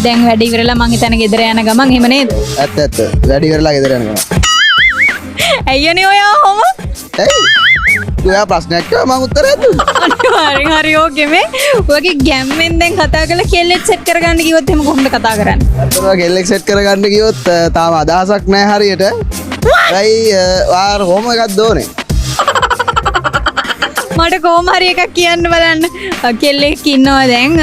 දැන් වැඩ ඉවරලා මං හිතන්නේ ගෙදර යන ගමන් එහෙම නේද? ඇත්ත වැඩි කරලා ගෙදර යනවා. අයියනේ ඔයා ඔහම ඇයි? ඔයා ප්‍රශ්නයක් කිව්වා මම උත්තරයක් දුන්නා. අනිවාර්යෙන් හරි ඕකේ මේ. ඔයගේ ගැම්මෙන් දැන් කතා කරලා කෙල්ලෙත් සෙට් කරගන්න කිව්වොත් එහෙම කොහොමද කතා කරන්නේ? අතන ගෙල්ලෙක් සෙට් කරගන්න කිව්වොත් තාම අදහසක් නැහැ හරියට. ඇයි වාර කොහොම එකක් දෝනේ? මට කොහොම හරි එකක් කියන්න බලන්න. කෙල්ලෙක් ඉන්නවා දැන්.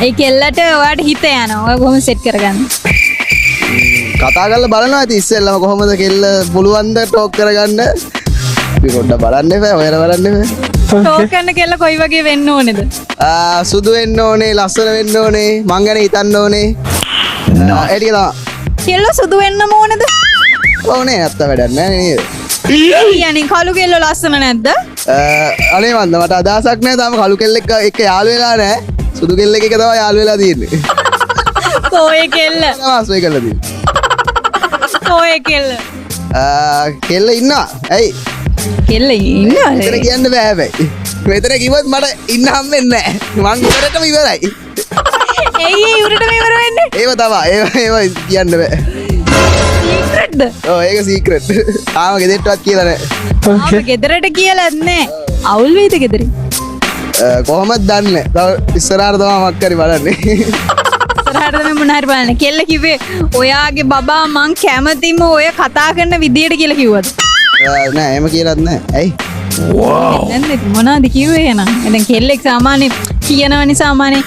ඒ කෙල්ලට ඔයාට හිත යනවා. ඔය කොහොම සෙට් කරගන්නේ? කතා කරලා බලනවා ඉතින් ඉස්සෙල්ලාම කොහොමද කෙල්ල පුළුවන් ද ටෝක් කරගන්න? අපි පොඩ්ඩක් බලන්න එපා. ඔයාලා බලන්න එපා. ටෝක් කරන කෙල්ල කොයි වගේ වෙන්න ඕනේද? සුදු වෙන්න ඕනේ, ලස්සන වෙන්න ඕනේ, මං ගැන හිතන්න ඕනේ. ඒටික තමයි. කෙල්ල සුදු වෙන්නම ඕනේද? ඕනේ නැත්ත වැඩක් නැහැ නේද? යන්නේ කළු කෙල්ල ලස්සන නැද්ද? අනේ මන්ද මට අදහසක් නැහැ. තාම කළු කෙල්ලෙක් එක්ක යාළු වෙලා නැහැ. සුදු කෙල්ලෙක් එක තමයි යාළු වෙලා තියෙන්නේ. කොයි කෙල්ල? වාස්වේ කළා තියෙන්නේ. කොයි කෙල්ල? කෙල්ල ඉන්නවා. ඇයි? කෙල්ල ඉන්නවද? මෙතන කියන්න බෑ හැබැයි. මෙතන කිව්වොත් මට ඉන්න හම්බෙන්නේ නැහැ. මං ඉවරටම ඉවරයි. එයි උරටම ඉවර වෙන්නේ. ඒව තමයි. ඒව කියන්න බෑ. සීක්‍රට්ද? ඔව් ඒක සීක්‍රට්. තාම ගෙදරටවත් කියලා නැහැ. ආව ගෙදරට කියලා නැහැ. අවුල් වෙයිද ගෙදරින්? කොහොමද දන්නේ? තව ඉස්සරහට තමයි මක් කරි බලන්නේ. ඉස්සරහට තමයි මොන හරි බලන්නේ. කෙල්ල කිව්වේ ඔයාගේ බබා මං කැමතිම ඔය කතා කරන විදියට කියලා කිව්වද? නෑ එහෙම කියලාත් නෑ. ඇයි? දැන් මොනවද කිව්වේ එහෙනම්? දැන් කෙල්ලෙක් සාමාන්‍ය කියනවනේ සාමාන්‍ය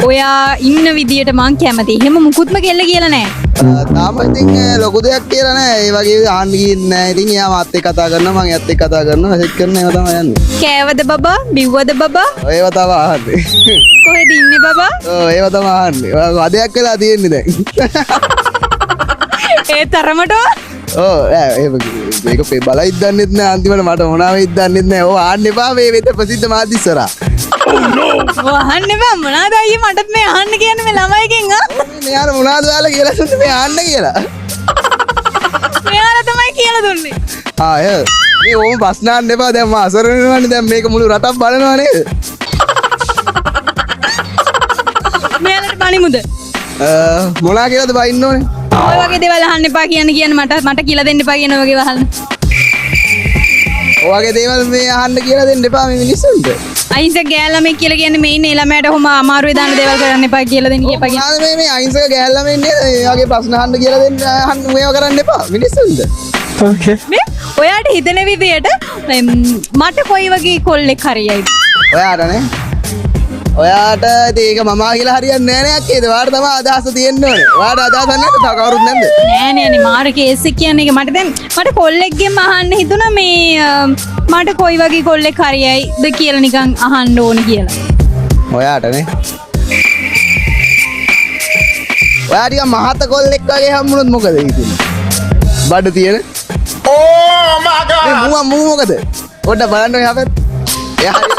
ඔයා ඉන්න විදියට මං කැමති. එහෙම මුකුත්ම කෙල්ල කියලා නැහැ. තාම ඉතින් ලොකු දෙයක් කියලා නෑ. ඒ වගේ ආන්න ගිහින් නෑ. ඉතින් එයා මාත් එක්ක කතා කරනවා, මං එයාත් එක්ක කතා කරනවා. සෙට් කරන ඒවා තමයි යන්නේ. කෑවද බබා? බිව්වද බබා? ඒවා තමයි අහන්නේ. කොහෙද ඉන්නේ බබා? ඔව් ඒවා තමයි අහන්නේ. වදයක් වෙලා තියෙන්නේ දැන්. ඒ තරමට ඔව් මේක බලයිත් දන්නෙත් නෑ. අන්තිමට මට මොනවා වෙයිද දන්නෙත් නෑ. ඔව් ආන්න එපා මේ වෙත ප්‍රසිද්ධ මාධ්‍ය ඉස්සරහා. අහන්න බෑ මොනවාද අයියේ මටත් මේ අහන්න කියන්නේ මේ ළමයිගෙන් මෙයාට මොනවද ඔයාලා කියලා දුන්නේ මේ ආන්න කියලා. මෙයාලා තමයි කියලා දුන්නේ. මේ ඕම ප්‍රශ්න අහන්න එපා. දැන් මම අසරණ වෙනවනේ. දැන් මේක මුළු රටක් බලනවා නේද? මෙයාලට බණිමුද? මොනවා කියලාද බයින්න ඕනේ? ඔය වගේ දේවල් අහන්න එපා කියන්නේ මට කියලා දෙන්න එපා කියන වගේ වහන්න. ඔයගේ දේවල් මේ අහන්න කියලා දෙන්න එපා මේ මිනිස්සුන්ට. අහිංසක ගෑල්ලාමෙක් කියලා කියන්නේ මේ ඉන්නේ ළමයට කොහොම අමාරුවේ දාන දේවල් කරන්න එපා කියලා දෙන්න එපා කියන. මොනවාද මේ අහිංසක ගෑල්ලාම ඉන්නේ මේ වගේ ප්‍රශ්න අහන්න කියලා දෙන්න අහන්න මේව කරන්න එපා මිනිස්සුන්ට. ඕකේ. මේ ඔයාට හිතන විදියට මට කොයි වගේ කොල්ලෙක් හරියයිද? ඔයාටනේ. ඔයාට ඒක මම කියලා හරියන්නේ නැහැ නේ අක්කේද? ඔයාට තමයි අදහස තියෙන්න ඕනේ. ඔයාට අදහසක් නැද්ද? තව කවුරුත් නැද්ද? නෑ මාර කේස් එක කියන්නේ ඒක මට කොල්ලෙක්ගෙන් අහන්න හිතුණා මේ මට කොයි වගේ කොල්ලෙක් හරියයිද කියලා නිකන් අහන්න ඕනේ කියලා. ඔයාටනේ. ඔයා ටික මහත කොල්ලෙක් වගේ හම්බුනොත් මොකද හිතන්නේ? බඩ තියෙන. ඕ මා ගාඩ්. මූ මොකද? පොඩ්ඩක් බලන්න ඔයා පැත්ත. එයා හරි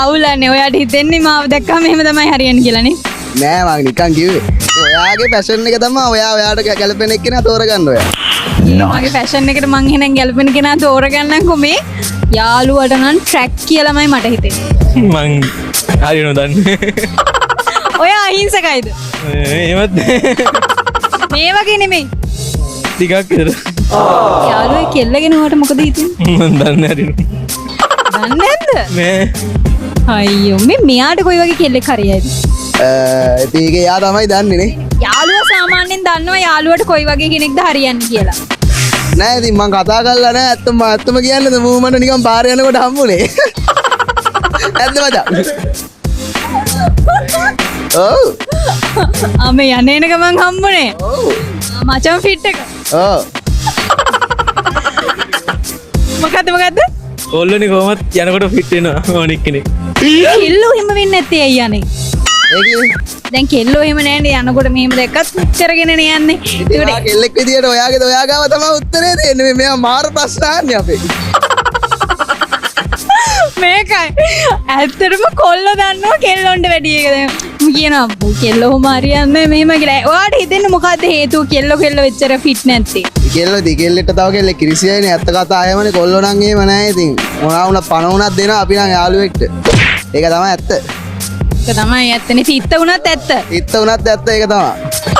අවුලන්නේ ඔයාට හිතෙන්නේ මාව දැක්කම එහෙම තමයි හරියන්නේ කියලානේ. නෑ මං නිකන් කිව්වේ. ඔයාගේ ෆැෂන් එක තමයි ඔයාට ගැලපෙන එක්කෙනා තෝරගන්න ඔයා. මගේ ෆැෂන් එකට මං එහෙනම් ගැලපෙන කෙනා තෝරගන්නම්කො මේ යාළුවට නම් ට්‍රැක් කියලාමයි මට හිතෙන්නේ. මං හරි නොදන්නේ. ඔයා අහිංසකයිද? එහෙමත් මේ වගේ නෙමෙයි. ටිකක් විතර. යාළුවේ කෙල්ලගෙන උවට මොකද හිතෙන්නේ? මං දන්නේ හරි. දන්නේ නැද්ද? මේ අයියෝ මෙයාට කොයි වගේ කෙල්ලෙක් හරියයිද? ඉතින් ඒක එයා තමයි දන්නේ නේ. යාළුවා සාමාන්‍යයෙන් දන්නවා යාළුවට කොයි වගේ කෙනෙක්ද හරියන්නේ කියලා. නෑ ඉතින් මං කතා කරලා නෑ ඇත්තම කියන්නද මූමන්ට නිකන් පාරේ යනකොට හම්බුනේ. ඇත්ත මචං. ඔව්. මේ යන්නේ එන ගමන් හම්බුනේ. ඔව්. මචං ෆිට් එක. ඔව්. මොකද්ද? කොල්ලනේ කොහොමත් යනකොට ෆිට වෙනවා ඕනෙක් කෙනෙක්. කෙල්ලෝ එහෙම වෙන්නේ නැත්තේ අයියානේ. ඒ කියන්නේ දැන් කෙල්ලෝ එහෙම නැන්නේ යනකොට මෙහෙම දැක්කත් උත්තරගෙන යන්නේ. ඉතින් කෙල්ලෙක් විදියට ඔයා ගාව තමයි උත්තරේ දෙන්නේ. මෙයා මාර ප්‍රශ්න අහන්නේ අපේ. මේකයි. ඇත්තටම කොල්ලෝ දන්නවා කෙල්ලොන්ට වැඩි එක දැන්. කියනවා කෙල්ලෝ හරියන්නේ මෙහෙම කියලා. ඔයාට හිතෙන්නේ මොකද්ද හේතුව කෙල්ලෝ වෙච්චර ෆිට නැත්තේ? කෙල්ලෙට තව කෙල්ලෙක් කිරිසියයිනේ. ඇත්ත කතා ආයමනේ කොල්ලෝ නම් එහෙම නැහැ ඉතින්. මොනවා වුණත් පණ වුණත් දෙනවා අපි නම් යාළුවෙක්ට. ඒක තමයි ඇත්ත. තමයි ඇත්තනේ තිත්ත වුණත් ඇත්ත. ඉත්ත වුණත් ඇත්ත ඒක තමයි.